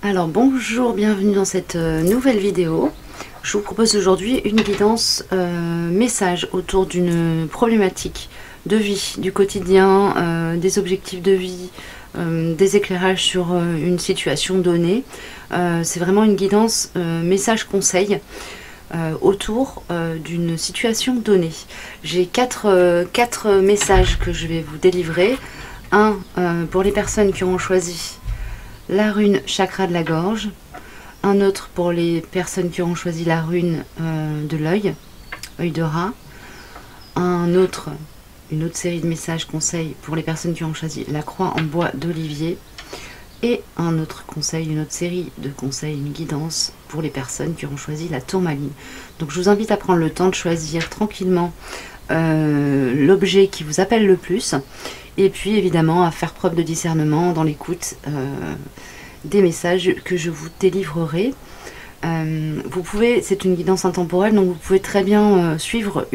Alors bonjour, bienvenue dans cette nouvelle vidéo. Je vous propose aujourd'hui une guidance message autour d'une problématique de vie, du quotidien, des objectifs de vie, des éclairages sur une situation donnée. C'est vraiment une guidance message conseil autour d'une situation donnée. J'ai quatre messages que je vais vous délivrer. Un pour les personnes qui ont choisi la rune chakra de la gorge, un autre pour les personnes qui ont choisi la rune de l'œil, œil de rat, une autre série de messages conseils pour les personnes qui ont choisi la croix en bois d'olivier, et un autre conseil, une autre série de conseils, une guidance pour les personnes qui ont choisi la tourmaline. Donc je vous invite à prendre le temps de choisir tranquillement l'objet qui vous appelle le plus, et puis évidemment à faire preuve de discernement dans l'écoute des messages que je vous délivrerai. Vous pouvez, c'est une guidance intemporelle, donc vous pouvez très bien suivre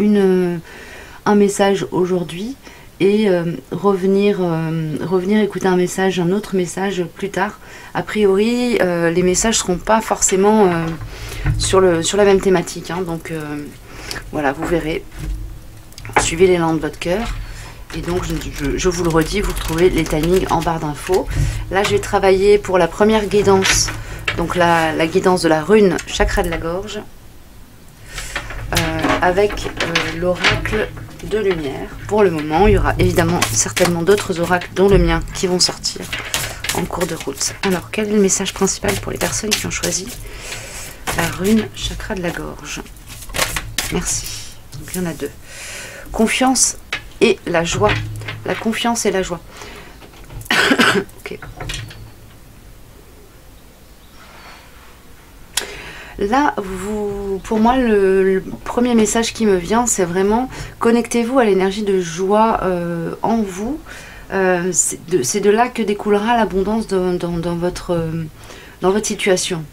un message aujourd'hui et revenir écouter un autre message plus tard. A priori, les messages ne seront pas forcément sur la même thématique, hein, donc voilà, vous verrez. Suivez l'élan de votre cœur. Et donc, je vous le redis, vous retrouvez les timings en barre d'infos. Là, je vais travailler pour la première guidance, donc la guidance de la rune chakra de la gorge, avec l'oracle de lumière. Pour le moment, il y aura évidemment certainement d'autres oracles, dont le mien, qui vont sortir en cours de route. Alors, quel est le message principal pour les personnes qui ont choisi la rune chakra de la gorge? Merci. Donc, il y en a deux. Confiance et la joie. La confiance et la joie. Ok. Là, pour moi, le premier message qui me vient, c'est vraiment connectez-vous à l'énergie de joie en vous. C'est de là que découlera l'abondance dans votre situation.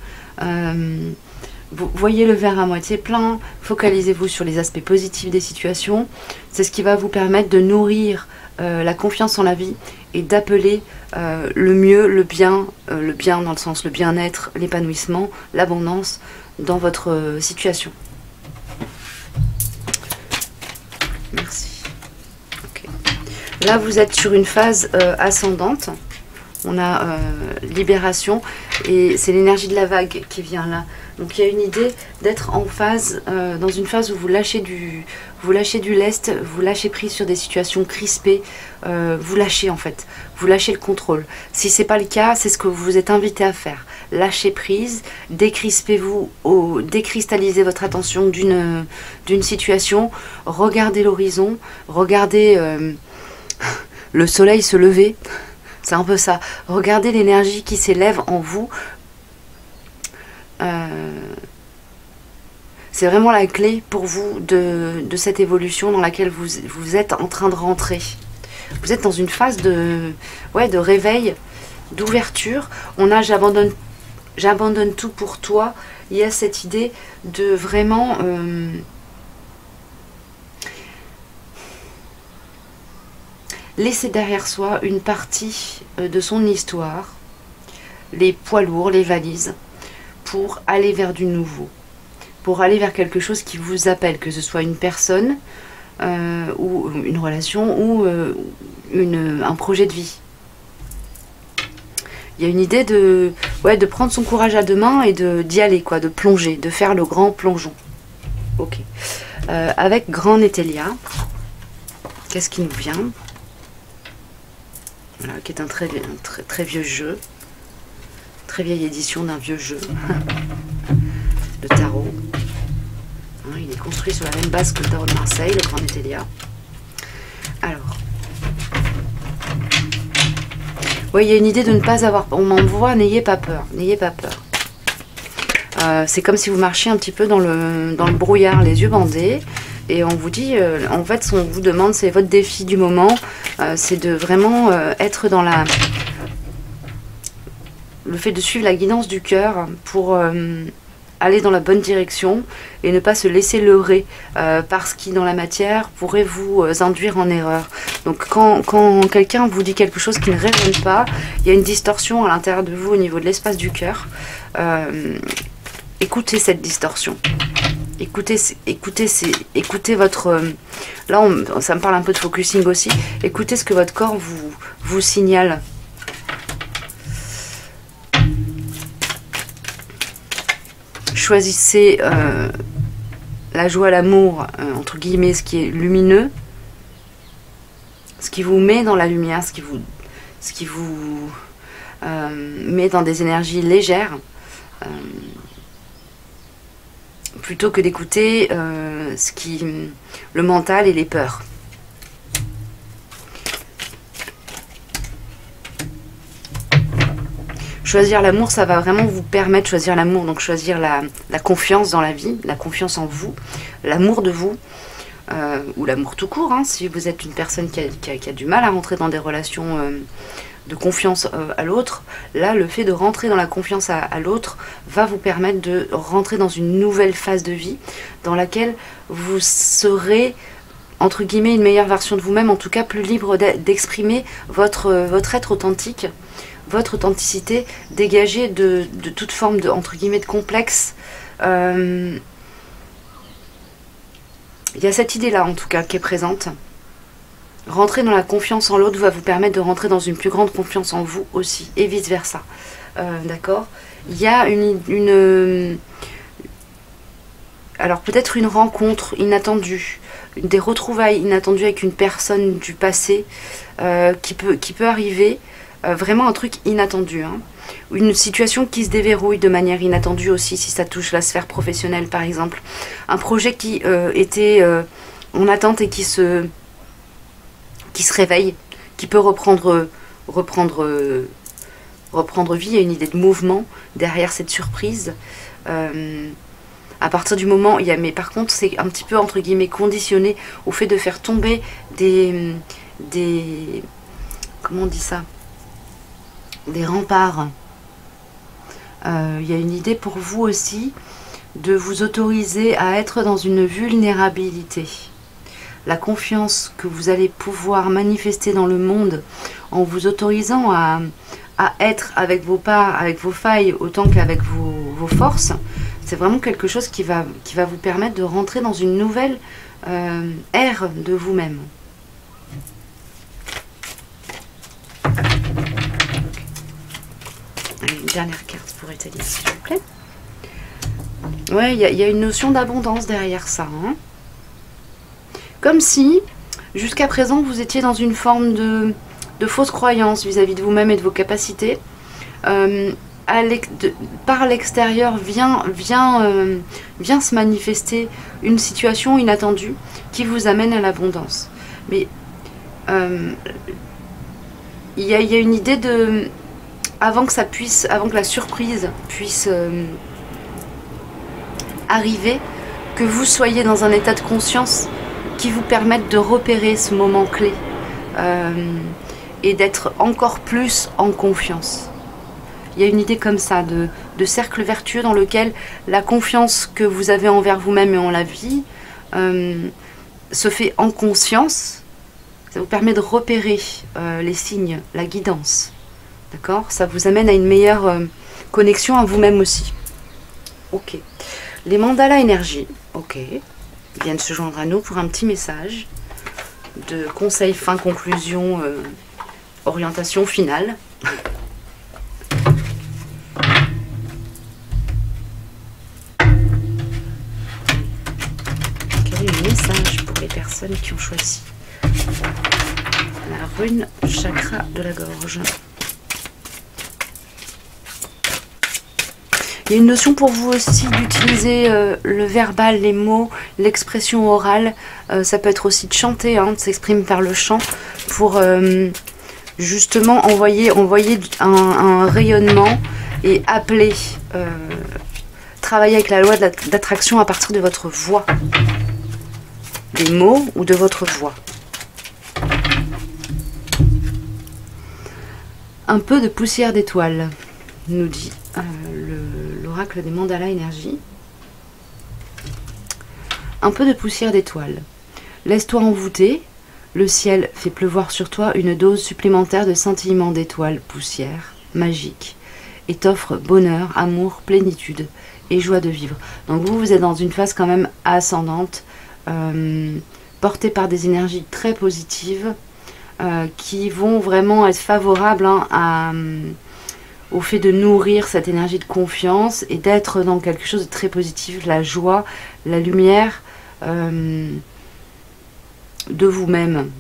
Vous voyez le verre à moitié plein, focalisez-vous sur les aspects positifs des situations. C'est ce qui va vous permettre de nourrir la confiance en la vie et d'appeler le mieux, le bien dans le sens le bien-être, l'épanouissement, l'abondance dans votre situation. Merci. Okay. Là, vous êtes sur une phase ascendante. On a libération et c'est l'énergie de la vague qui vient là. Donc il y a une idée d'être en phase, dans une phase où vous lâchez du lest, vous lâchez prise sur des situations crispées, vous lâchez en fait, vous lâchez le contrôle. Si c'est pas le cas, c'est ce que vous êtes invité à faire. Lâchez prise, décrispez-vous, décristallisez votre attention d'une situation, regardez l'horizon, regardez le soleil se lever. C'est un peu ça. Regardez l'énergie qui s'élève en vous. C'est vraiment la clé pour vous de cette évolution dans laquelle vous êtes en train de rentrer. Vous êtes dans une phase de réveil, d'ouverture. On a j'abandonne tout pour toi. Il y a cette idée de vraiment... laisser derrière soi une partie de son histoire, les poids lourds, les valises, pour aller vers du nouveau, pour aller vers quelque chose qui vous appelle, que ce soit une personne ou une relation ou un projet de vie. Il y a une idée de prendre son courage à deux mains et d'y aller, de plonger, de faire le grand plongeon. Ok. Avec Grand Netelia, qu'est-ce qui nous vient ? Voilà, qui est un très vieux jeu, très vieille édition d'un vieux jeu de tarot. Hein, il est construit sur la même base que le tarot de Marseille, le Grand Netelia. Alors, il y a une idée de ne pas avoir... On m'envoie, n'ayez pas peur, n'ayez pas peur. C'est comme si vous marchiez un petit peu dans le brouillard, les yeux bandés. Et on vous dit, en fait, ce qu'on vous demande, c'est votre défi du moment, c'est de vraiment être dans le fait de suivre la guidance du cœur pour aller dans la bonne direction et ne pas se laisser leurrer par ce qui dans la matière pourrait vous induire en erreur. Donc quand quelqu'un vous dit quelque chose qui ne résonne pas, il y a une distorsion à l'intérieur de vous au niveau de l'espace du cœur. Écoutez cette distorsion. Écoutez votre... là, ça me parle un peu de focusing aussi. Écoutez ce que votre corps vous signale. Choisissez la joie, l'amour, entre guillemets, ce qui est lumineux, ce qui vous met dans la lumière, ce qui vous met dans des énergies légères, plutôt que d'écouter le mental et les peurs. Choisir l'amour, ça va vraiment vous permettre de choisir l'amour, donc choisir la confiance dans la vie, la confiance en vous, l'amour de vous, ou l'amour tout court, hein, si vous êtes une personne qui a du mal à rentrer dans des relations de confiance à l'autre. Là, le fait de rentrer dans la confiance à l'autre va vous permettre de rentrer dans une nouvelle phase de vie dans laquelle vous serez, entre guillemets, une meilleure version de vous-même, en tout cas plus libre d'exprimer votre être authentique, votre authenticité, dégagée de toute forme de, entre guillemets, de complexe. Il y a cette idée-là, en tout cas, qui est présente. Rentrer dans la confiance en l'autre va vous permettre de rentrer dans une plus grande confiance en vous aussi, et vice-versa. D'accord ? Il y a alors peut-être une rencontre inattendue, des retrouvailles inattendues avec une personne du passé qui peut arriver. Vraiment un truc inattendu, hein. Une situation qui se déverrouille de manière inattendue aussi, si ça touche la sphère professionnelle par exemple. Un projet qui était en attente et qui se réveille, qui peut reprendre vie. Il y a une idée de mouvement derrière cette surprise. À partir du moment, mais par contre c'est un petit peu entre guillemets conditionné au fait de faire tomber des comment on dit ça, des remparts. Il y a une idée pour vous aussi de vous autoriser à être dans une vulnérabilité. La confiance que vous allez pouvoir manifester dans le monde en vous autorisant à être avec vos parts, avec vos failles autant qu'avec vos forces, c'est vraiment quelque chose qui va vous permettre de rentrer dans une nouvelle ère de vous-même. Une dernière carte pour étaler, s'il vous plaît. Ouais, il y a une notion d'abondance derrière ça. Hein. Comme si, jusqu'à présent, vous étiez dans une forme de fausse croyance vis-à-vis de vous-même et de vos capacités. Par l'extérieur vient se manifester une situation inattendue qui vous amène à l'abondance. Mais il y a une idée de... avant que la surprise puisse arriver, que vous soyez dans un état de conscience qui vous permette de repérer ce moment clé et d'être encore plus en confiance. Il y a une idée comme ça de cercle vertueux dans lequel la confiance que vous avez envers vous-même et en la vie se fait en conscience. Ça vous permet de repérer les signes, la guidance. D'accord ? Ça vous amène à une meilleure connexion à vous-même aussi. Ok. Les mandalas énergie, ok, viennent se joindre à nous pour un petit message de conseil, fin, conclusion, orientation finale. Quel est le message pour les personnes qui ont choisi la rune chakra de la gorge? Il y a une notion pour vous aussi d'utiliser le verbal, les mots, l'expression orale. Ça peut être aussi de chanter, hein, de s'exprimer par le chant pour justement envoyer un rayonnement et appeler, travailler avec la loi d'attraction à partir de votre voix, des mots ou de votre voix. Un peu de poussière d'étoile, nous dit l'oracle des mandalas énergie. un peu de poussière d'étoiles. Laisse-toi envoûter, le ciel fait pleuvoir sur toi une dose supplémentaire de scintillement d'étoiles, poussière, magique, et t'offre bonheur, amour, plénitude et joie de vivre. Donc vous êtes dans une phase quand même ascendante, portée par des énergies très positives, qui vont vraiment être favorables au fait de nourrir cette énergie de confiance et d'être dans quelque chose de très positif, la joie, la lumière de vous-même,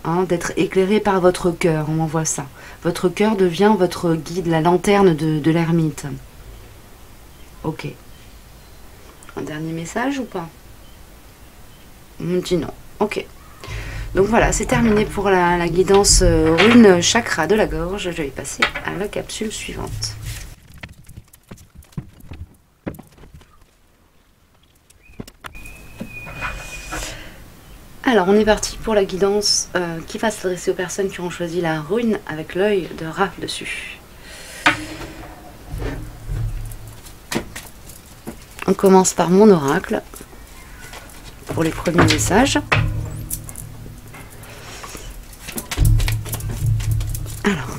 hein, d'être éclairé par votre cœur, on envoie ça. Votre cœur devient votre guide, la lanterne de l'ermite. Ok. Un dernier message ou pas? On me dit non. Ok. Donc voilà, c'est terminé pour la guidance rune chakra de la gorge. Je vais passer à la capsule suivante. Alors on est parti pour la guidance qui va s'adresser aux personnes qui ont choisi la rune avec l'œil de rat dessus. On commence par mon oracle pour les premiers messages. Alors,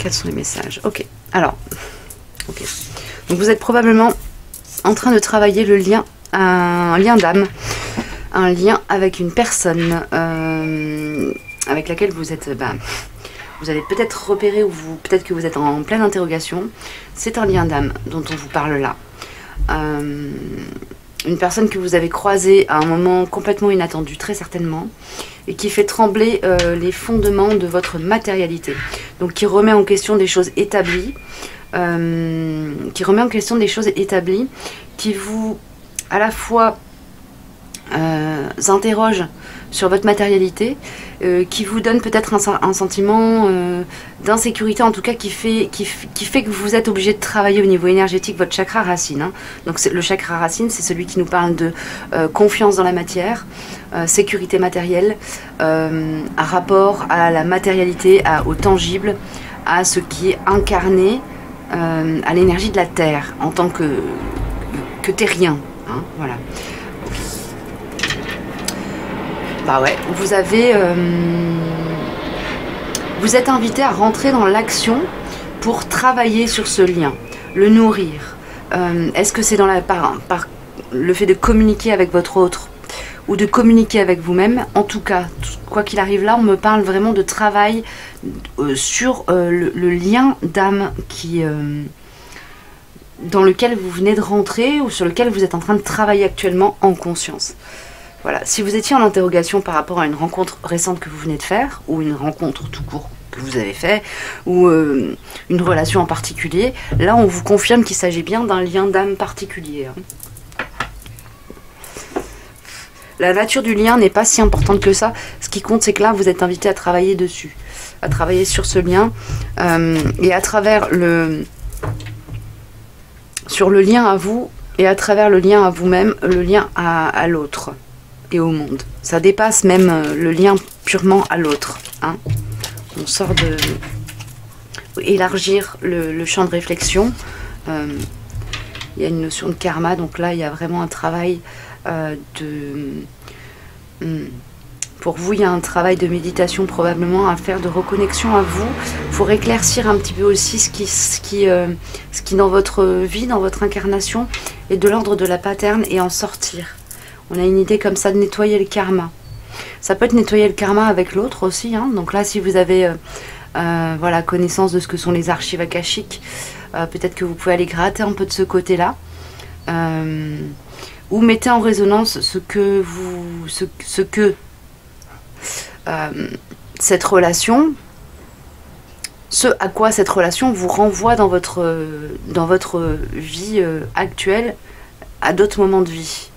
quels sont les messages? Ok, alors, ok. Donc vous êtes probablement en train de travailler le lien, un lien d'âme, un lien avec une personne avec laquelle vous êtes, vous allez peut-être repérer ou peut-être que vous êtes en pleine interrogation. C'est un lien d'âme dont on vous parle là. Une personne que vous avez croisée à un moment complètement inattendu, très certainement, et qui fait trembler les fondements de votre matérialité. Donc qui remet en question des choses établies, qui vous, à la fois, interroge sur votre matérialité, qui vous donne peut-être un sentiment d'insécurité, en tout cas qui fait que vous êtes obligé de travailler au niveau énergétique votre chakra racine. Hein. Donc le chakra racine, c'est celui qui nous parle de confiance dans la matière, sécurité matérielle, rapport à la matérialité, au tangible, à ce qui est incarné, à l'énergie de la terre en tant que terrien. Hein, voilà. Bah ouais, vous êtes invité à rentrer dans l'action pour travailler sur ce lien, le nourrir. Est-ce que c'est par le fait de communiquer avec votre autre ou de communiquer avec vous-même? En tout cas, quoi qu'il arrive là, on me parle vraiment de travail sur le lien d'âme dans lequel vous venez de rentrer ou sur lequel vous êtes en train de travailler actuellement en conscience. Voilà, si vous étiez en interrogation par rapport à une rencontre récente que vous venez de faire, ou une rencontre tout court que vous avez fait, ou une relation en particulier, là on vous confirme qu'il s'agit bien d'un lien d'âme particulier. Hein. La nature du lien n'est pas si importante que ça. Ce qui compte, c'est que là vous êtes invité à travailler dessus, à travailler sur ce lien, et à travers sur le lien à vous, et à travers le lien à vous-même, le lien à l'autre. Et au monde. Ça dépasse même le lien purement à l'autre. Hein. On sort de... élargir le champ de réflexion. Il y a une notion de karma, donc là il y a vraiment un travail pour vous, il y a un travail de méditation probablement à faire, de reconnexion à vous, pour éclaircir un petit peu aussi ce qui dans votre vie, dans votre incarnation, est de l'ordre de la paterne et en sortir. On a une idée comme ça de nettoyer le karma. Ça peut être nettoyer le karma avec l'autre aussi. Hein. Donc là, si vous avez voilà, connaissance de ce que sont les archives akashiques, peut-être que vous pouvez aller gratter un peu de ce côté-là. Ou mettez en résonance cette relation, ce à quoi cette relation vous renvoie dans votre vie actuelle, à d'autres moments de vie.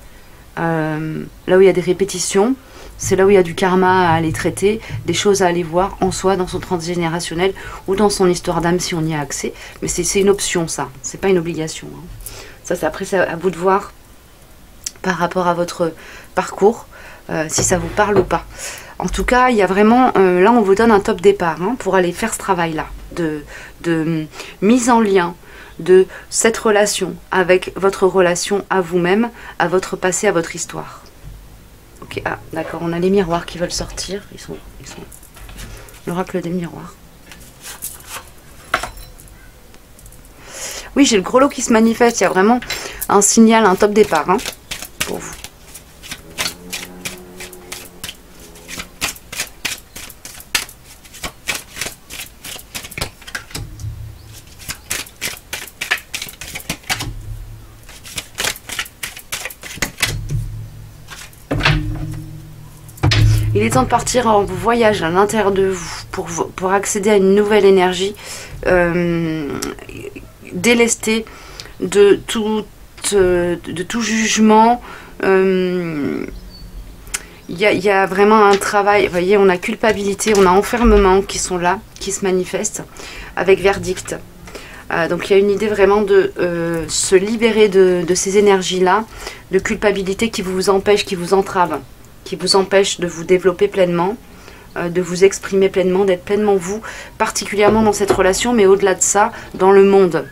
Là où il y a des répétitions, c'est là où il y a du karma à aller traiter, des choses à aller voir en soi, dans son transgénérationnel ou dans son histoire d'âme si on y a accès. Mais c'est une option, ça, c'est pas une obligation. Hein. Ça, c'est après, c'est à vous de voir par rapport à votre parcours, si ça vous parle ou pas. En tout cas, il y a vraiment, là on vous donne un top départ hein, pour aller faire ce travail-là, de mise en lien de cette relation avec votre relation à vous-même, à votre passé, à votre histoire. Ok, ah d'accord, on a les miroirs qui veulent sortir. Ils sont l'oracle des miroirs. Oui, j'ai le gros lot qui se manifeste. Il y a vraiment un signal, un top départ hein, pour vous. Il est temps de partir en voyage à l'intérieur de vous pour accéder à une nouvelle énergie, délester de tout jugement. Il y a vraiment un travail, vous voyez, on a culpabilité, on a enfermement qui sont là, qui se manifestent avec verdict. Donc il y a une idée vraiment de se libérer de ces énergies-là, de culpabilité qui vous empêchent, qui vous entravent, qui vous empêche de vous développer pleinement, de vous exprimer pleinement, d'être pleinement vous, particulièrement dans cette relation, mais au-delà de ça, dans le monde,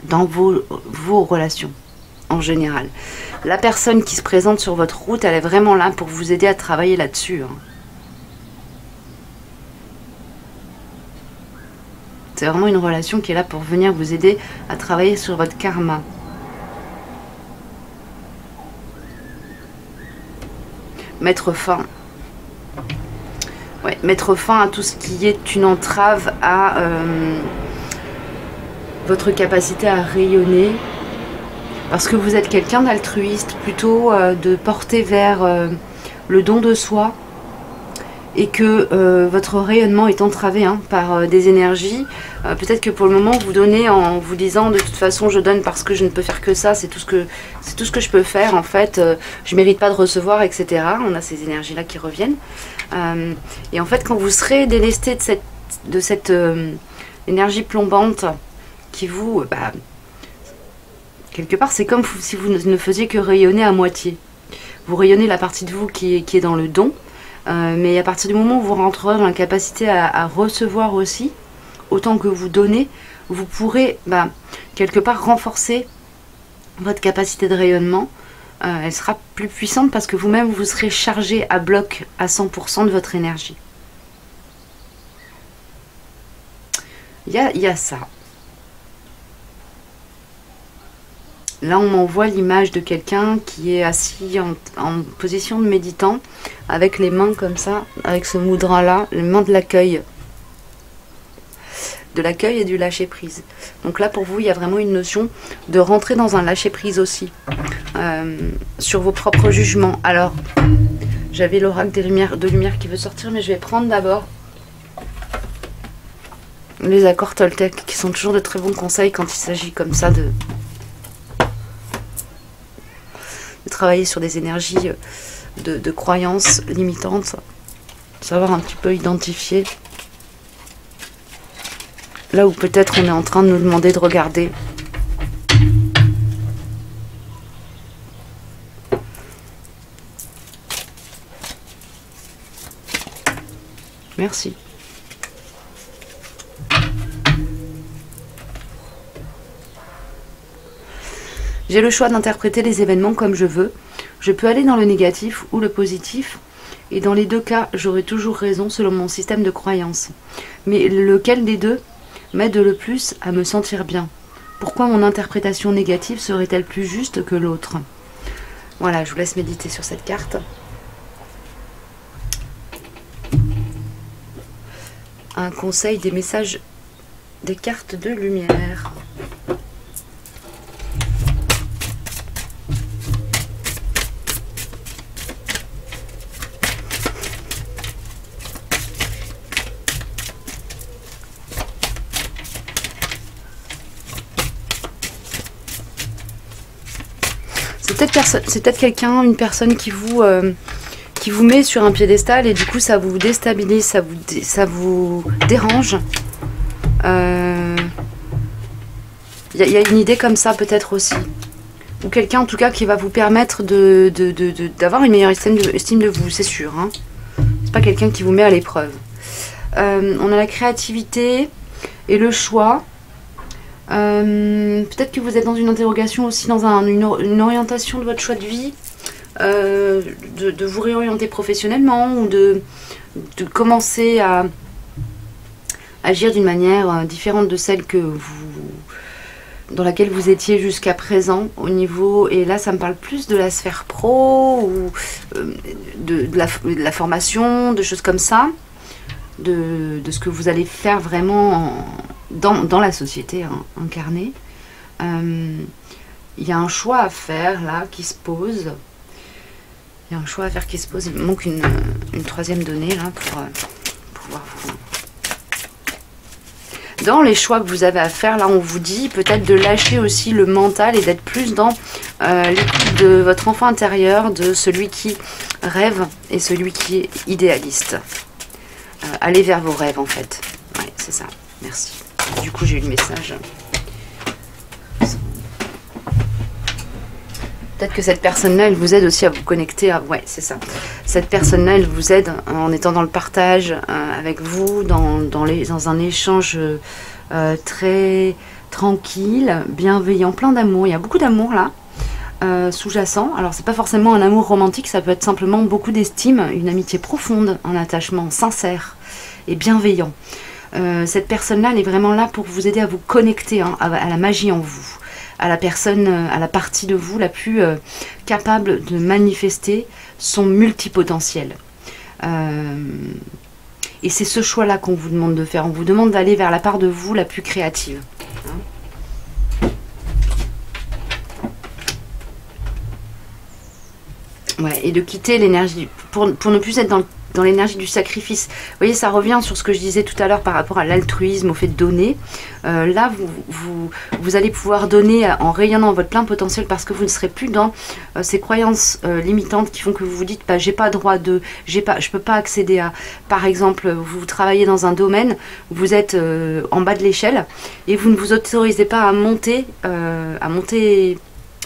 dans vos relations en général. La personne qui se présente sur votre route, elle est vraiment là pour vous aider à travailler là-dessus. Hein. C'est vraiment une relation qui est là pour venir vous aider à travailler sur votre karma. Mettre fin. Ouais, mettre fin à tout ce qui est une entrave à votre capacité à rayonner. Parce que vous êtes quelqu'un d'altruiste, plutôt de porter vers le don de soi. Et que votre rayonnement est entravé hein, par des énergies. Peut-être que pour le moment vous donnez en vous disant de toute façon je donne parce que je ne peux faire que ça, c'est tout ce que je peux faire en fait, je mérite pas de recevoir, etc. On a ces énergies là qui reviennent. Et en fait quand vous serez délesté de cette énergie plombante qui vous... quelque part c'est comme si vous ne faisiez que rayonner à moitié. Vous rayonnez la partie de vous qui est dans le don. Mais à partir du moment où vous rentrerez dans la capacité à recevoir aussi, autant que vous donnez, vous pourrez quelque part renforcer votre capacité de rayonnement. Elle sera plus puissante parce que vous-même vous serez chargé à bloc à 100% de votre énergie. Il y a ça. Là, on m'envoie l'image de quelqu'un qui est assis en position de méditant, avec les mains comme ça, avec ce mudra-là, les mains de l'accueil. De l'accueil et du lâcher-prise. Donc là, pour vous, il y a vraiment une notion de rentrer dans un lâcher-prise aussi, sur vos propres jugements. Alors, j'avais l'oracle de lumière qui veut sortir, mais je vais prendre d'abord les accords Toltec, qui sont toujours de très bons conseils quand il s'agit comme ça de travailler sur des énergies de croyances limitantes, savoir un petit peu identifier là où peut-être on est en train de nous demander de regarder. Merci. J'ai le choix d'interpréter les événements comme je veux. Je peux aller dans le négatif ou le positif. Et dans les deux cas, j'aurai toujours raison selon mon système de croyance. Mais lequel des deux m'aide le plus à me sentir bien? Pourquoi mon interprétation négative serait-elle plus juste que l'autre? Voilà, je vous laisse méditer sur cette carte. Un conseil, des messages, des cartes de lumière. C'est peut-être quelqu'un, une personne qui vous met sur un piédestal et du coup ça vous déstabilise, ça vous dérange. Il y a une idée comme ça peut-être aussi. Ou quelqu'un en tout cas qui va vous permettre d'avoir une meilleure estime de vous, c'est sûr. Hein. C'est pas quelqu'un qui vous met à l'épreuve. On a la créativité et le choix. Peut-être que vous êtes dans une interrogation aussi, dans une orientation de votre choix de vie. de vous réorienter professionnellement ou de commencer à agir d'une manière différente de celle dans laquelle vous étiez jusqu'à présent au niveau, et là ça me parle plus de la sphère pro ou de la formation, de choses comme ça, de ce que vous allez faire vraiment dans la société incarnée. Il y a un choix à faire là qui se pose. Il y a un choix à faire qui se pose. Il me manque une troisième donnée là pour pouvoir vous... Dans les choix que vous avez à faire, là on vous dit peut-être de lâcher aussi le mental et d'être plus dans l'écoute de votre enfant intérieur, de celui qui rêve et celui qui est idéaliste. Allez vers vos rêves en fait. Ouais, c'est ça. Merci. Du coup j'ai eu le message. Peut-être que cette personne-là, elle vous aide aussi à vous connecter à... Ouais, c'est ça. Cette personne-là, elle vous aide en étant dans le partage avec vous, dans un échange très tranquille, bienveillant, plein d'amour. Il y a beaucoup d'amour là, sous-jacent. Alors, c'est pas forcément un amour romantique, ça peut être simplement beaucoup d'estime, une amitié profonde, un attachement sincère et bienveillant. Cette personne-là, elle est vraiment là pour vous aider à vous connecter à la magie en vous. À la personne, à la partie de vous la plus capable de manifester son multipotentiel. Et c'est ce choix-là qu'on vous demande de faire. On vous demande d'aller vers la part de vous la plus créative. Ouais, et de quitter l'énergie, pour ne plus être dans l'énergie du sacrifice. Vous voyez, ça revient sur ce que je disais tout à l'heure par rapport à l'altruisme, au fait de donner. Là, vous allez pouvoir donner en rayonnant votre plein potentiel parce que vous ne serez plus dans ces croyances limitantes qui font que vous vous dites j'ai pas droit de, je peux pas accéder à. Par exemple, vous travaillez dans un domaine, vous êtes en bas de l'échelle et vous ne vous autorisez pas à monter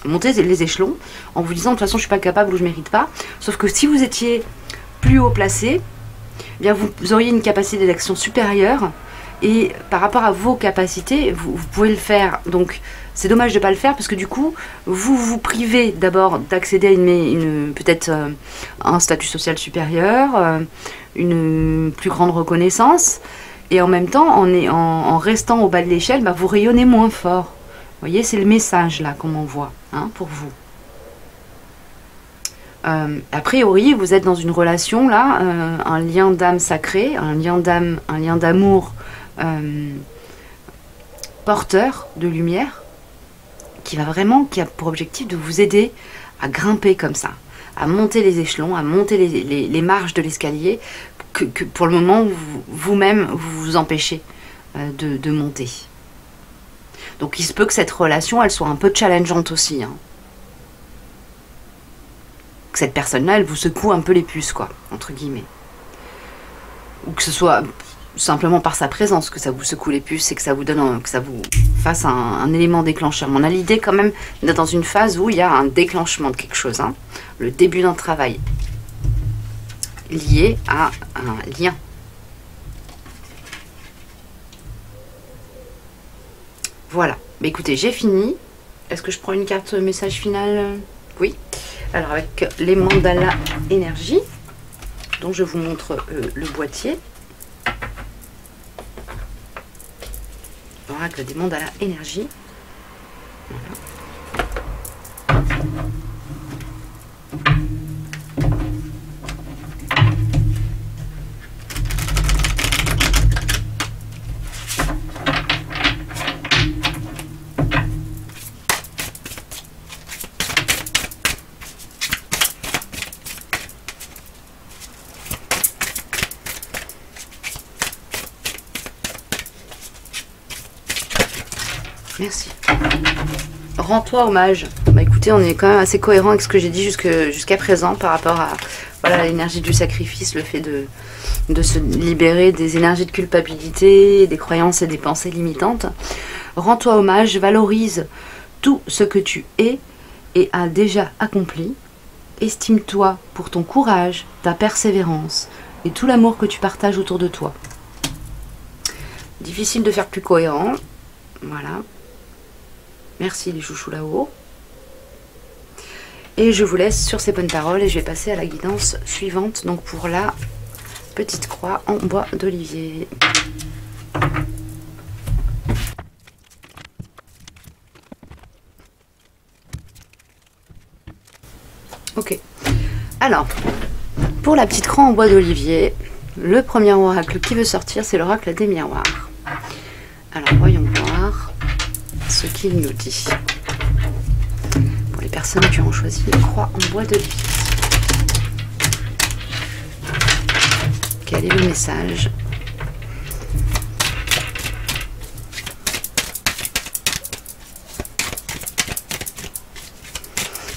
les échelons en vous disant de toute façon je suis pas capable ou je mérite pas. Sauf que si vous étiez plus haut placé, eh bien vous auriez une capacité d'action supérieure et par rapport à vos capacités, vous pouvez le faire. Donc c'est dommage de ne pas le faire parce que du coup, vous vous privez d'abord d'accéder à peut-être un statut social supérieur, une plus grande reconnaissance, et en même temps, en restant au bas de l'échelle, vous rayonnez moins fort. Vous voyez, c'est le message là qu'on m'envoie pour vous. A priori, vous êtes dans une relation là, un lien d'âme sacré, un lien d'amour porteur de lumière, qui a pour objectif de vous aider à grimper comme ça, à monter les échelons, à monter les marches de l'escalier, que pour le moment, vous-même, vous vous empêchez de monter. Donc il se peut que cette relation, elle soit un peu challengeante aussi, que cette personne-là, elle vous secoue un peu les puces, quoi, entre guillemets. Ou que ce soit simplement par sa présence que ça vous secoue les puces et que ça vous donne, que ça vous fasse un élément déclencheur. Mais on a l'idée quand même d'être dans une phase où il y a un déclenchement de quelque chose, le début d'un travail lié à un lien. Voilà. Mais écoutez, j'ai fini. Est-ce que je prends une carte message final? Oui. Alors avec les mandalas énergie, dont je vous montre le boîtier. Oracle des mandalas énergie. Voilà. Merci. Rends-toi hommage. Écoutez, on est quand même assez cohérent avec ce que j'ai dit jusqu'à présent par rapport à l'énergie du sacrifice, le fait de se libérer des énergies de culpabilité, des croyances et des pensées limitantes. Rends-toi hommage, valorise tout ce que tu es et as déjà accompli. Estime-toi pour ton courage, ta persévérance et tout l'amour que tu partages autour de toi. Difficile de faire plus cohérent. Voilà. Merci les chouchous là-haut. Et je vous laisse sur ces bonnes paroles et je vais passer à la guidance suivante, donc pour la petite croix en bois d'olivier. Ok, alors pour la petite croix en bois d'olivier, le premier oracle qui veut sortir, c'est l'oracle des miroirs. Alors voyons voir ce qu'il nous dit. Pour les personnes qui ont choisi une croix en bois d'olivier. Quel est le message ?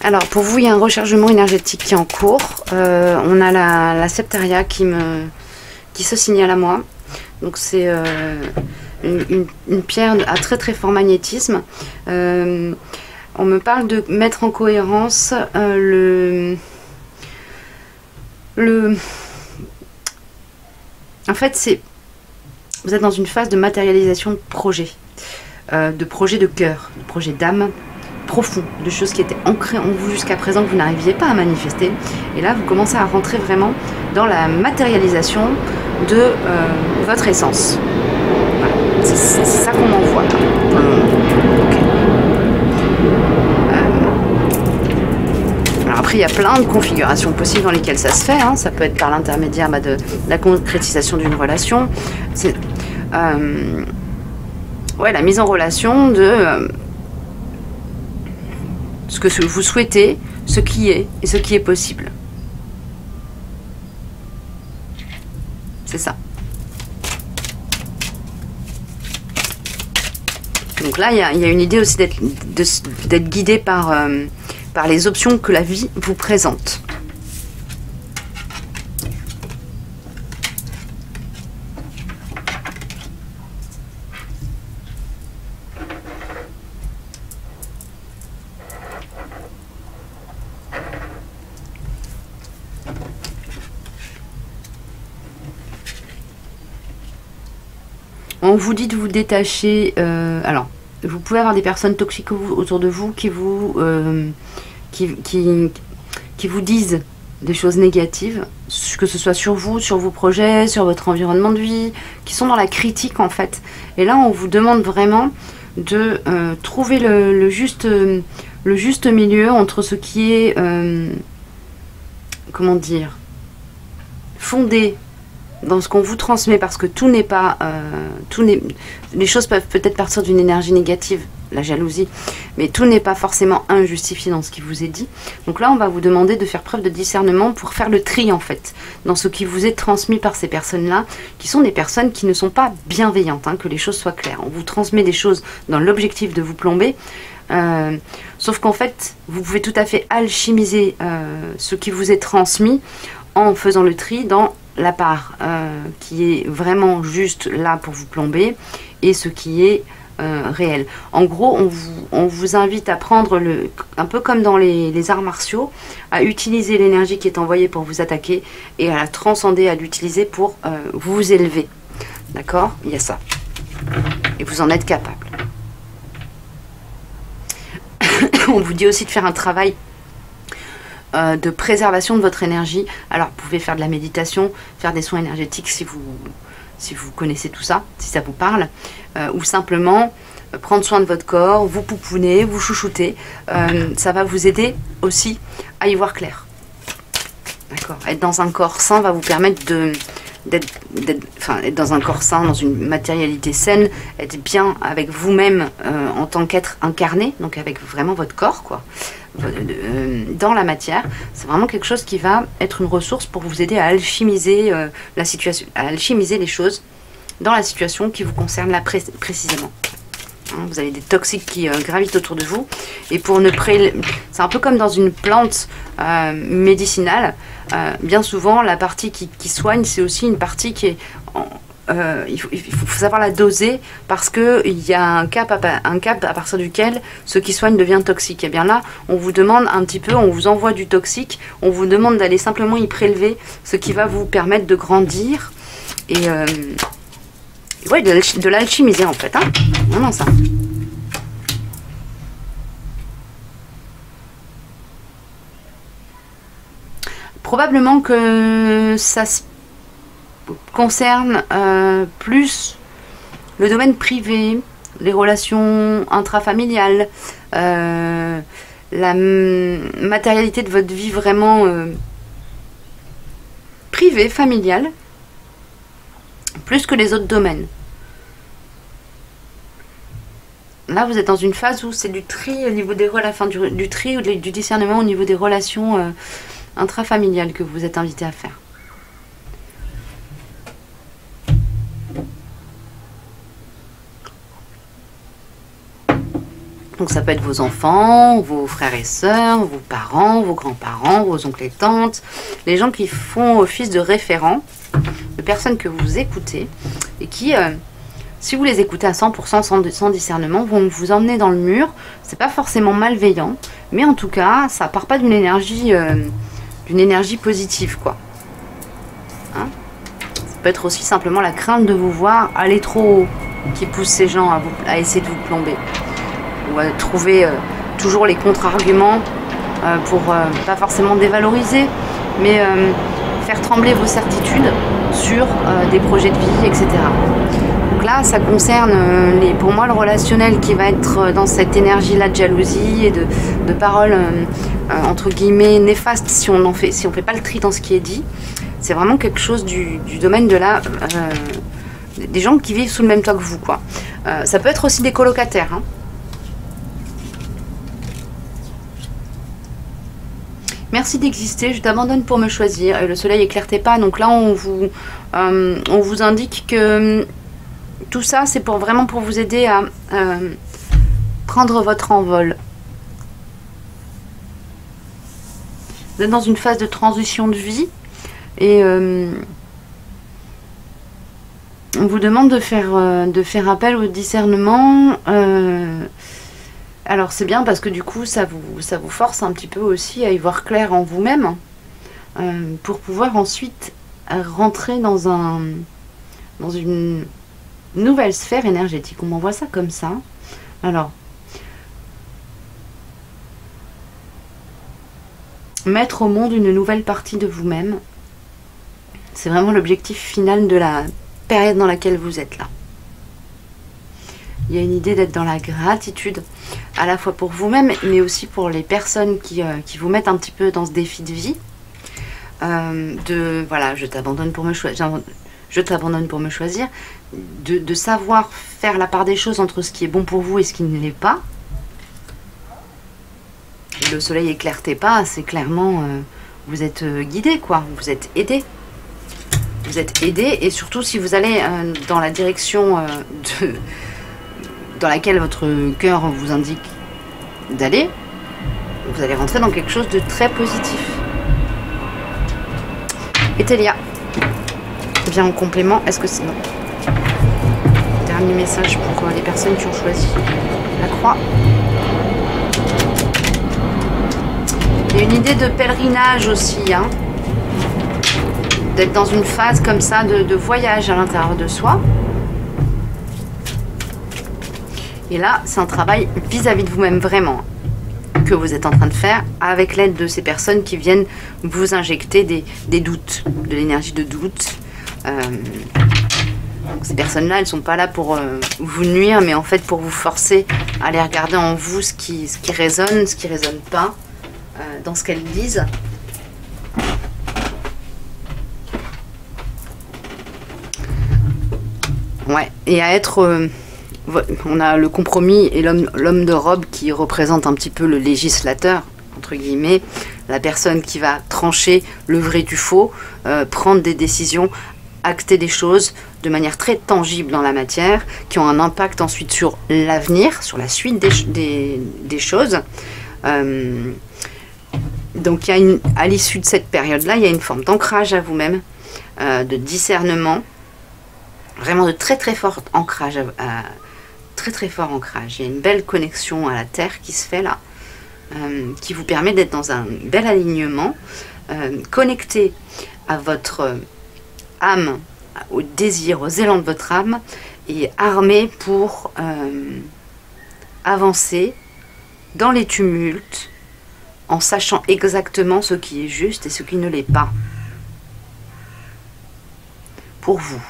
Alors pour vous, il y a un rechargement énergétique qui est en cours. On a la Septaria qui se signale à moi. Donc c'est une pierre à très très fort magnétisme. On me parle de mettre en cohérence En fait, vous êtes dans une phase de matérialisation de projet de cœur, de projet d'âme profond, de choses qui étaient ancrées en vous jusqu'à présent que vous n'arriviez pas à manifester. Et là, vous commencez à rentrer vraiment dans la matérialisation de votre essence. Voilà. C'est ça qu'on en voit. Okay. Alors après, il y a plein de configurations possibles dans lesquelles ça se fait. Hein. Ça peut être par l'intermédiaire de la concrétisation d'une relation. C'est la mise en relation de ce que vous souhaitez, ce qui est et ce qui est possible. C'est ça. Donc là, il y a une idée aussi d'être guidé par les options que la vie vous présente. On vous dit de vous détacher. Alors, vous pouvez avoir des personnes toxiques autour de vous qui vous disent des choses négatives, que ce soit sur vous, sur vos projets, sur votre environnement de vie, qui sont dans la critique en fait. Et là, on vous demande vraiment de trouver le juste milieu entre ce qui est, comment dire, fondé dans ce qu'on vous transmet, parce que tout n'est pas les choses peuvent peut-être partir d'une énergie négative, la jalousie, mais tout n'est pas forcément injustifié dans ce qui vous est dit. Donc là, on va vous demander de faire preuve de discernement pour faire le tri en fait dans ce qui vous est transmis par ces personnes-là, qui sont des personnes qui ne sont pas bienveillantes, hein, que les choses soient claires. On vous transmet des choses dans l'objectif de vous plomber, sauf qu'en fait, vous pouvez tout à fait alchimiser ce qui vous est transmis en faisant le tri dans la part qui est vraiment juste là pour vous plomber et ce qui est réel. En gros, on vous invite à prendre un peu comme dans les arts martiaux, à utiliser l'énergie qui est envoyée pour vous attaquer et à la transcender, à l'utiliser pour vous élever. D'accord? Il y a ça. Et vous en êtes capable. On vous dit aussi de faire un travail de préservation de votre énergie. Alors vous pouvez faire de la méditation, faire des soins énergétiques si vous connaissez tout ça, si ça vous parle, ou simplement prendre soin de votre corps, vous pouponner, vous chouchouter. Ça va vous aider aussi à y voir clair. D'accord. Être dans un corps sain va vous permettre d'être dans un corps sain, dans une matérialité saine, être bien avec vous-même en tant qu'être incarné, donc avec vraiment votre corps, quoi, dans la matière. C'est vraiment quelque chose qui va être une ressource pour vous aider à alchimiser la situation, à alchimiser les choses dans la situation qui vous concerne là précisément. Hein, vous avez des toxiques qui gravitent autour de vous, et pour ne c'est un peu comme dans une plante médicinale. Bien souvent, la partie qui soigne, c'est aussi une partie qui est il faut savoir la doser, parce qu'il y a un cap à partir duquel ce qui soigne devient toxique. Et bien là, on vous demande un petit peu, on vous envoie du toxique, on vous demande d'aller simplement y prélever ce qui va vous permettre de grandir et ouais, de l'alchimiser en fait, hein. Vraiment ça. Probablement que ça concerne plus le domaine privé, les relations intrafamiliales, la matérialité de votre vie vraiment privée, familiale, plus que les autres domaines. Là, vous êtes dans une phase où c'est du tri au niveau des relations, du tri ou du discernement au niveau des relations intrafamiliales que vous êtes invité à faire. Donc ça peut être vos enfants, vos frères et sœurs, vos parents, vos grands-parents, vos oncles et tantes, les gens qui font office de référents, de personnes que vous écoutez et qui, si vous les écoutez à 100% sans discernement, vont vous emmener dans le mur. C'est pas forcément malveillant, mais en tout cas, ça part pas d'une énergie positive, quoi. Hein? Ça peut être aussi simplement la crainte de vous voir aller trop haut qui pousse ces gens à essayer de vous plomber. Ou à trouver toujours les contre-arguments pour pas forcément dévaloriser, mais faire trembler vos certitudes sur des projets de vie, etc. Donc là, ça concerne pour moi le relationnel qui va être dans cette énergie-là de jalousie et de paroles entre guillemets néfastes si on fait pas le tri dans ce qui est dit. C'est vraiment quelque chose du domaine de des gens qui vivent sous le même toit que vous, quoi. Ça peut être aussi des colocataires, hein. Merci d'exister, je t'abandonne pour me choisir. Et le soleil éclaire tes pas. Donc là, on vous indique que tout ça, c'est vraiment pour vous aider à prendre votre envol. Vous êtes dans une phase de transition de vie. Et on vous demande de faire appel au discernement. Alors c'est bien parce que du coup ça vous force un petit peu aussi à y voir clair en vous-même pour pouvoir ensuite rentrer dans une nouvelle sphère énergétique. On m'envoie ça comme ça. Alors, mettre au monde une nouvelle partie de vous-même, c'est vraiment l'objectif final de la période dans laquelle vous êtes là. Il y a une idée d'être dans la gratitude, à la fois pour vous-même, mais aussi pour les personnes qui vous mettent un petit peu dans ce défi de vie. Voilà, je t'abandonne pour me choisir. Je t'abandonne pour me choisir. De savoir faire la part des choses entre ce qui est bon pour vous et ce qui ne l'est pas. Et le soleil éclaire tes pas, c'est clairement... vous êtes guidé, quoi. Vous êtes aidé. Vous êtes aidé, et surtout si vous allez dans la direction dans laquelle votre cœur vous indique d'aller, vous allez rentrer dans quelque chose de très positif. Et Télia, bien en complément, est-ce que c'est non? Dernier message pour les personnes qui ont choisi la croix. Il y a une idée de pèlerinage aussi, hein, d'être dans une phase comme ça de voyage à l'intérieur de soi. Et là, c'est un travail vis-à-vis de vous-même vraiment que vous êtes en train de faire avec l'aide de ces personnes qui viennent vous injecter des doutes, de l'énergie de doute. Donc ces personnes-là, elles ne sont pas là pour vous nuire, mais en fait pour vous forcer à aller regarder en vous ce qui résonne, ce qui ne résonne pas dans ce qu'elles disent. Ouais, et à être... on a le compromis et l'homme de robe qui représente un petit peu le législateur, entre guillemets, la personne qui va trancher le vrai du faux, prendre des décisions, acter des choses de manière très tangible dans la matière, qui ont un impact ensuite sur l'avenir, sur la suite des choses. Donc à l'issue de cette période-là, il y a une forme d'ancrage à vous-même, de discernement, vraiment de très très fort ancrage très fort ancrage. Il y a une belle connexion à la terre qui se fait là, qui vous permet d'être dans un bel alignement, connecté à votre âme, au désir, aux élans de votre âme, et armé pour avancer dans les tumultes en sachant exactement ce qui est juste et ce qui ne l'est pas. Pour vous.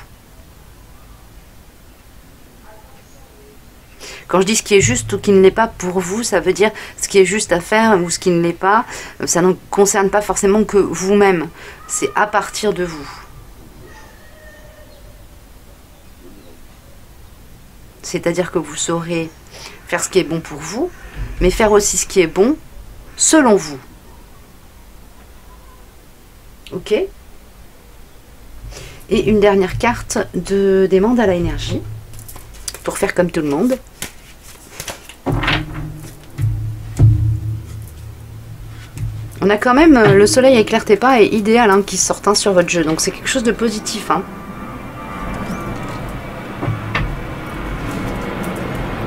Quand je dis ce qui est juste ou qui ne l'est pas pour vous, ça veut dire ce qui est juste à faire ou ce qui ne l'est pas. Ça ne concerne pas forcément que vous-même. C'est à partir de vous. C'est-à-dire que vous saurez faire ce qui est bon pour vous, mais faire aussi ce qui est bon selon vous. Ok? Et une dernière carte des mandalas énergie, pour faire comme tout le monde. On a quand même le soleil éclaire tes pas et idéal hein, qui sortent hein, sur votre jeu. Donc c'est quelque chose de positif. Hein.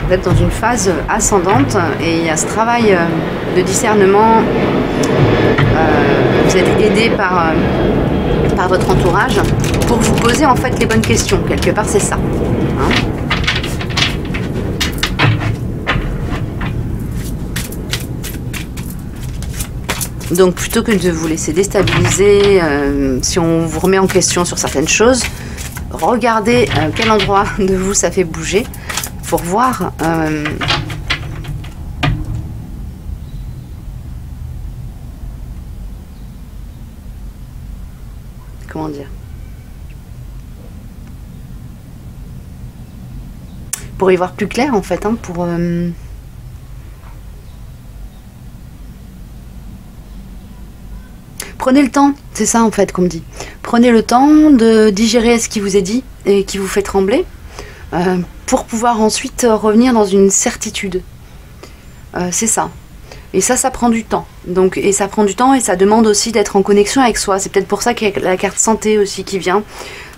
Vous êtes dans une phase ascendante et il y a ce travail de discernement. Vous êtes aidé par votre entourage pour vous poser en fait les bonnes questions. Quelque part c'est ça. Hein. Donc plutôt que de vous laisser déstabiliser, si on vous remet en question sur certaines choses, regardez quel endroit de vous ça fait bouger pour voir comment dire, pour y voir plus clair en fait, hein, pour prenez le temps, c'est ça en fait qu'on me dit. Prenez le temps de digérer ce qui vous est dit et qui vous fait trembler pour pouvoir ensuite revenir dans une certitude. C'est ça. Et ça prend du temps. Donc, et ça prend du temps et ça demande aussi d'être en connexion avec soi. C'est peut-être pour ça qu'il y a la carte santé aussi qui vient,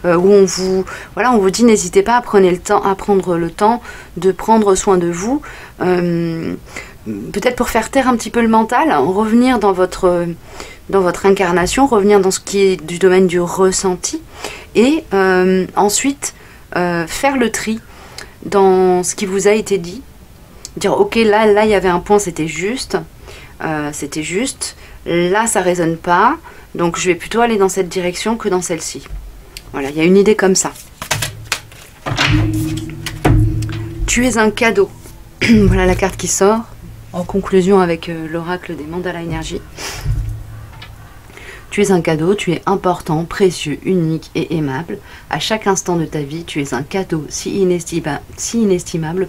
où on vous dit n'hésitez pas à prendre le temps de prendre soin de vous. Peut-être pour faire taire un petit peu le mental, revenir dans votre incarnation, revenir dans ce qui est du domaine du ressenti et ensuite faire le tri dans ce qui vous a été dit, dire ok là il y avait un point, c'était juste, là ça résonne pas, donc je vais plutôt aller dans cette direction que dans celle-ci. Voilà, il y a une idée comme ça. Tu es un cadeau. Voilà la carte qui sort en conclusion avec l'oracle des mandalas énergie. Tu es un cadeau, tu es important, précieux, unique et aimable. À chaque instant de ta vie, tu es un cadeau si inestimable,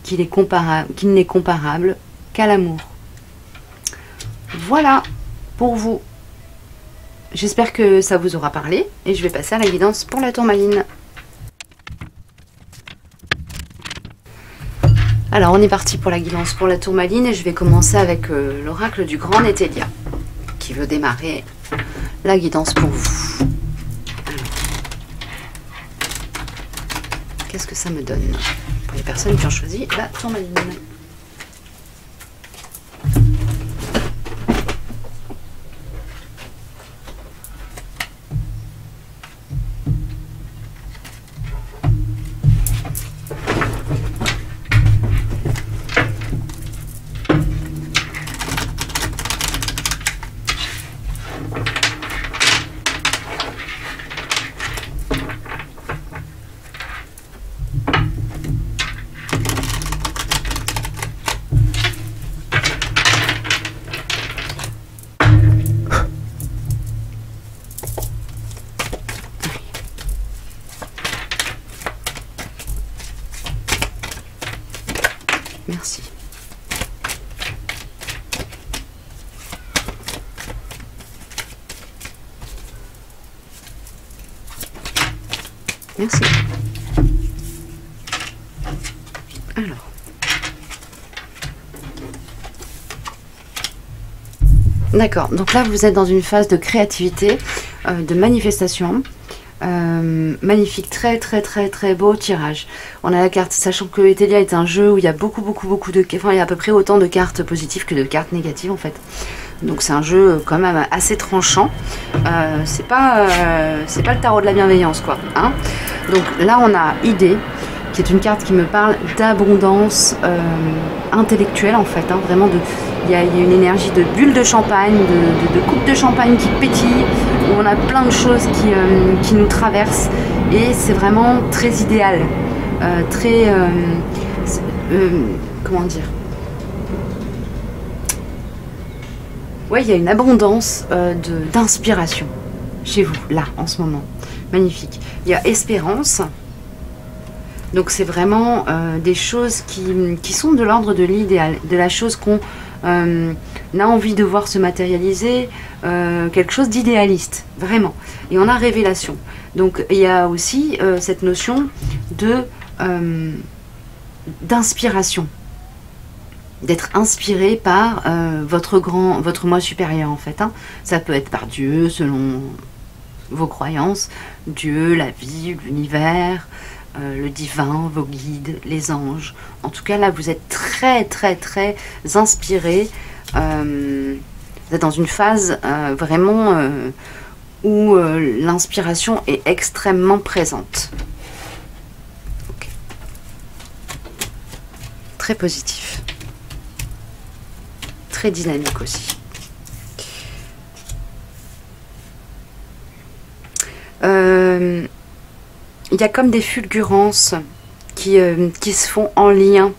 qu'il n'est comparable qu'à l'amour. Voilà pour vous. J'espère que ça vous aura parlé et je vais passer à la guidance pour la tourmaline. Alors on est parti pour la guidance pour la tourmaline et je vais commencer avec l'oracle du grand Nétélia qui veut démarrer la guidance pour vous. Qu'est-ce que ça me donne pour les personnes qui ont choisi la tourmaline? Merci. Merci. Alors. D'accord. Donc là, vous êtes dans une phase de créativité, de manifestation. Magnifique, très beau tirage. On a la carte, sachant que Nétélia est un jeu où il y a beaucoup de, enfin il y a à peu près autant de cartes positives que de cartes négatives en fait. Donc c'est un jeu quand même assez tranchant. C'est pas le tarot de la bienveillance quoi. Hein. Donc là on a idée, qui est une carte qui me parle d'abondance intellectuelle en fait, hein, vraiment il y a une énergie de bulle de champagne, de coupe de champagne qui pétille, où on a plein de choses qui nous traversent, et c'est vraiment très idéal, très comment dire, ouais, il y a une abondance d'inspiration chez vous là en ce moment, magnifique. Il y a espérance. Donc c'est vraiment des choses qui sont de l'ordre de l'idéal, de la chose qu'on a envie de voir se matérialiser, quelque chose d'idéaliste, vraiment. Et on a révélation. Donc il y a aussi cette notion d'inspiration, d'être inspiré par votre moi supérieur en fait, hein. Ça peut être par Dieu selon vos croyances, Dieu, la vie, l'univers, le divin, vos guides, les anges. En tout cas, là, vous êtes très, très, très inspiré. Vous êtes dans une phase vraiment où l'inspiration est extrêmement présente. Okay. Très positif. Très dynamique aussi. Il y a comme des fulgurances qui se font en lien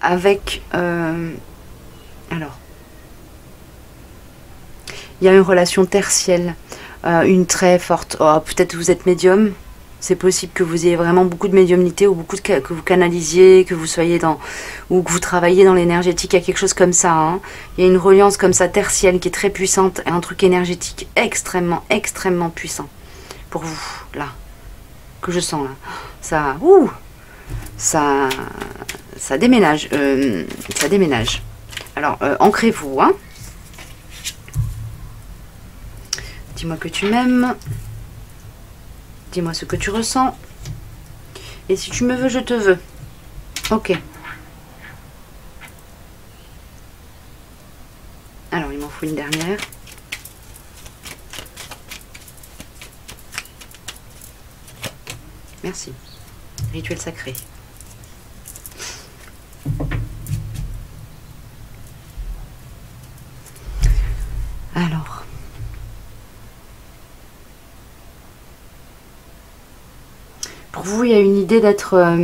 avec... alors, il y a une relation tertielle, une très forte... Oh, peut-être vous êtes médium, c'est possible que vous ayez vraiment beaucoup de médiumnité, ou beaucoup que vous canalisiez, que vous soyez dans... ou que vous travaillez dans l'énergétique, il y a quelque chose comme ça, hein. Il y a une reliance comme ça tertielle qui est très puissante, et un truc énergétique extrêmement, extrêmement puissant pour vous, là. Que je sens là, ça déménage, ça déménage. Alors ancrez-vous, hein. Dis-moi que tu m'aimes, dis-moi ce que tu ressens, et si tu me veux, je te veux. Ok. Alors il m'en faut une dernière. Merci. Rituel sacré. Alors. Pour vous, il y a une idée d'être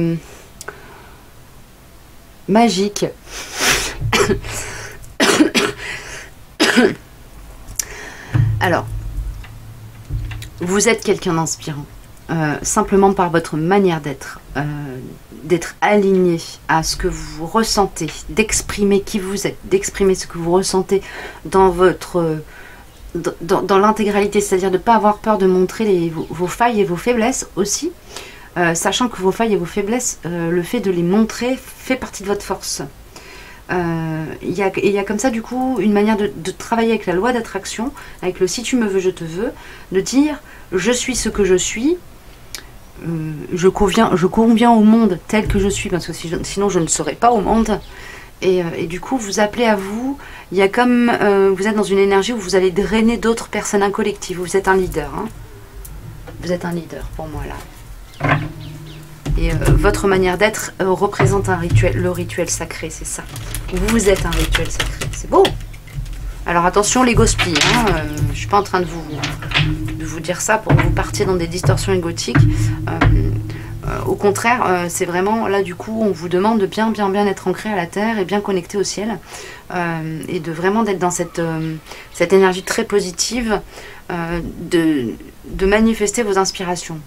magique. Alors. Vous êtes quelqu'un d'inspirant. Simplement par votre manière d'être aligné à ce que vous ressentez, d'exprimer qui vous êtes, d'exprimer ce que vous ressentez dans votre dans l'intégralité, c'est-à-dire de ne pas avoir peur de montrer vos failles et vos faiblesses aussi, sachant que vos failles et vos faiblesses, le fait de les montrer fait partie de votre force. Il y a comme ça du coup une manière de travailler avec la loi d'attraction, avec le si tu me veux, je te veux, de dire je suis ce que je suis. Je conviens au monde tel que je suis, parce que sinon je ne serais pas au monde, et du coup vous appelez à vous. Il y a comme vous êtes dans une énergie où vous allez drainer d'autres personnes, un collectif. Vous êtes un leader, hein. Vous êtes un leader pour moi là, et votre manière d'être représente un rituel, le rituel sacré, c'est ça. Vous êtes un rituel sacré, c'est beau. Alors attention les gospilles, hein, je suis pas en train de vous dire ça pour que vous partiez dans des distorsions égotiques. Au contraire, c'est vraiment là du coup on vous demande de bien être ancré à la terre et bien connecté au ciel, et de vraiment d'être dans cette énergie très positive, de manifester vos inspirations.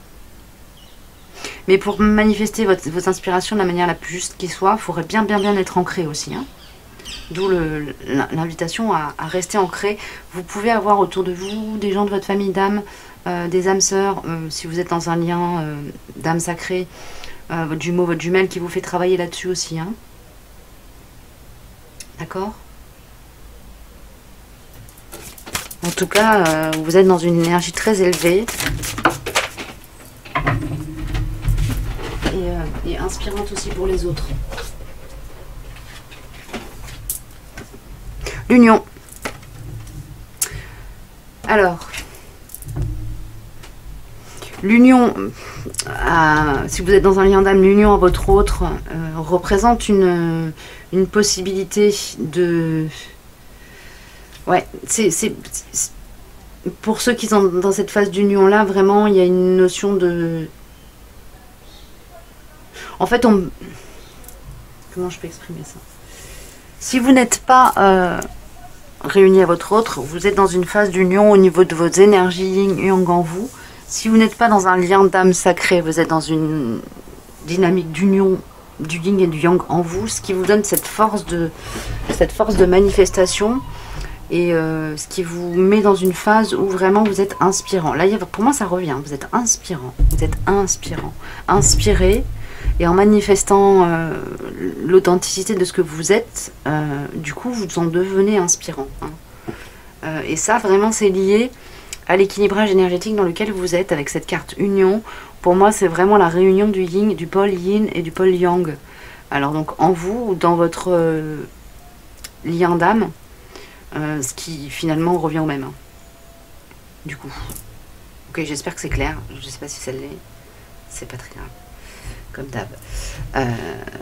Mais pour manifester vos inspirations de la manière la plus juste qui soit, il faudrait bien être ancré aussi, hein. D'où l'invitation à rester ancré. Vous pouvez avoir autour de vous des gens de votre famille d'âme, des âmes sœurs, si vous êtes dans un lien d'âme sacrée, votre jumeau, votre jumelle qui vous fait travailler là-dessus aussi, hein. D'accord? En tout cas, vous êtes dans une énergie très élevée et inspirante aussi pour les autres. L'union. Alors, l'union, si vous êtes dans un lien d'âme, l'union à votre autre représente une possibilité de... Ouais, pour ceux qui sont dans cette phase d'union-là, vraiment, il y a une notion de... En fait, comment je peux exprimer ça? Si vous n'êtes pas réunis à votre autre, vous êtes dans une phase d'union au niveau de vos énergies yin-yang en vous. Si vous n'êtes pas dans un lien d'âme sacré, vous êtes dans une dynamique d'union du yin et du yang en vous, ce qui vous donne cette force de manifestation et ce qui vous met dans une phase où vraiment vous êtes inspirant. Là, pour moi, ça revient. Vous êtes inspirant. Vous êtes inspirant. Inspiré. Et en manifestant l'authenticité de ce que vous êtes, du coup, vous en devenez inspirant. Hein. Et ça, vraiment, c'est lié à l'équilibrage énergétique dans lequel vous êtes avec cette carte union. Pour moi, c'est vraiment la réunion du yin, du pôle yin et du pôle yang. Alors donc, en vous, ou dans votre lien d'âme, ce qui finalement revient au même. Hein. Du coup. Ok, j'espère que c'est clair. Je ne sais pas si ça l'est. C'est pas très grave. Comme d'hab.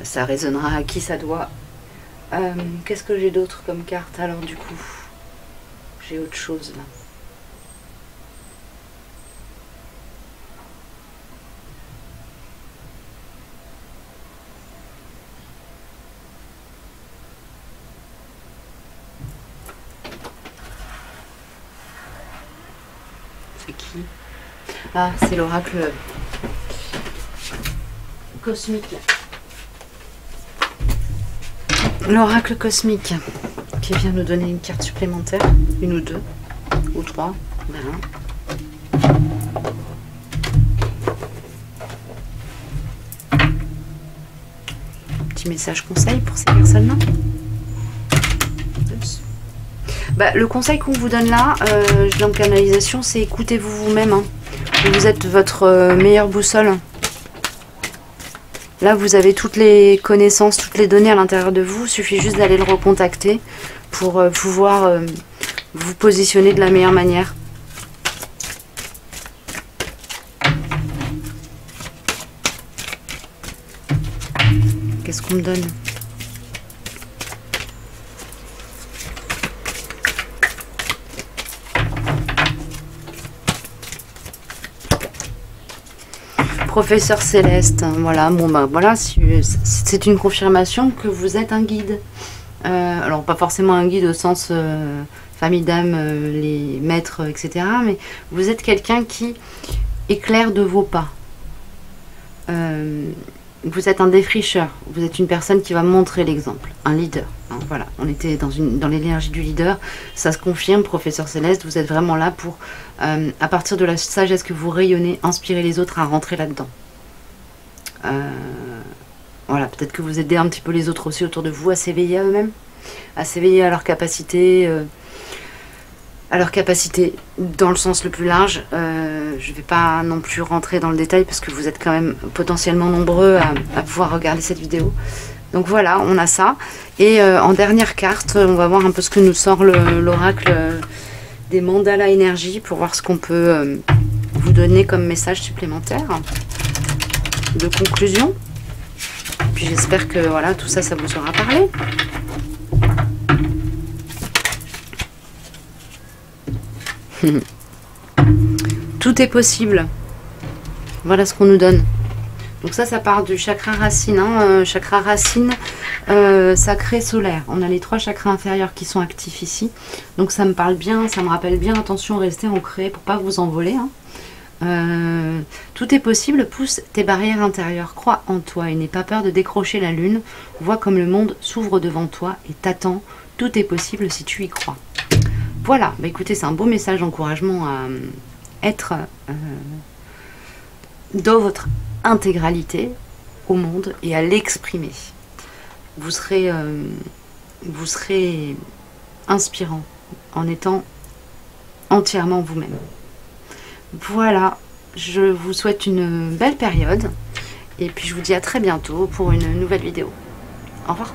Ça résonnera à qui ça doit. Qu'est-ce que j'ai d'autre comme carte? Alors du coup, j'ai autre chose là. C'est qui? Ah, c'est l'oracle cosmique. L'oracle cosmique qui vient nous donner une carte supplémentaire, une ou deux, ou trois, on verra. Petit message conseil pour ces personnes-là. Bah, le conseil qu'on vous donne là, je l'ai en canalisation, c'est écoutez-vous vous-même. Hein. Vous êtes votre meilleure boussole. Là, vous avez toutes les connaissances, toutes les données à l'intérieur de vous. Il suffit juste d'aller le recontacter pour pouvoir vous positionner de la meilleure manière. Qu'est-ce qu'on me donne ? Professeur Céleste, voilà, bon bah voilà, c'est une confirmation que vous êtes un guide. Alors pas forcément un guide au sens famille d'âme, les maîtres, etc. Mais vous êtes quelqu'un qui éclaire de vos pas. Vous êtes un défricheur, vous êtes une personne qui va montrer l'exemple, un leader. Hein, voilà, on était dans l'énergie du leader, ça se confirme, professeur Céleste, vous êtes vraiment là pour, à partir de la sagesse que vous rayonnez, inspirer les autres à rentrer là-dedans. Voilà, peut-être que vous aidez un petit peu les autres aussi autour de vous à s'éveiller à eux-mêmes, à s'éveiller à leurs capacités, dans le sens le plus large. Je ne vais pas non plus rentrer dans le détail parce que vous êtes quand même potentiellement nombreux à pouvoir regarder cette vidéo. Donc voilà, on a ça. Et en dernière carte, on va voir un peu ce que nous sort l'oracle des mandalas énergie pour voir ce qu'on peut vous donner comme message supplémentaire de conclusion. Puis j'espère que voilà, tout ça, ça vous aura parlé. Tout est possible. Voilà ce qu'on nous donne. Donc ça part du chakra racine. Hein, chakra racine sacré solaire. On a les 3 chakras inférieurs qui sont actifs ici. Donc ça me parle bien, ça me rappelle bien. Attention, restez ancré pour pas vous envoler. Hein. Tout est possible. Pousse tes barrières intérieures. Crois en toi et n'aie pas peur de décrocher la lune. Vois comme le monde s'ouvre devant toi et t'attend. Tout est possible si tu y crois. Voilà, bah écoutez, c'est un beau message d'encouragement à être dans votre intégralité au monde et à l'exprimer. Vous serez inspirant en étant entièrement vous-même. Voilà, je vous souhaite une belle période et puis je vous dis à très bientôt pour une nouvelle vidéo. Au revoir.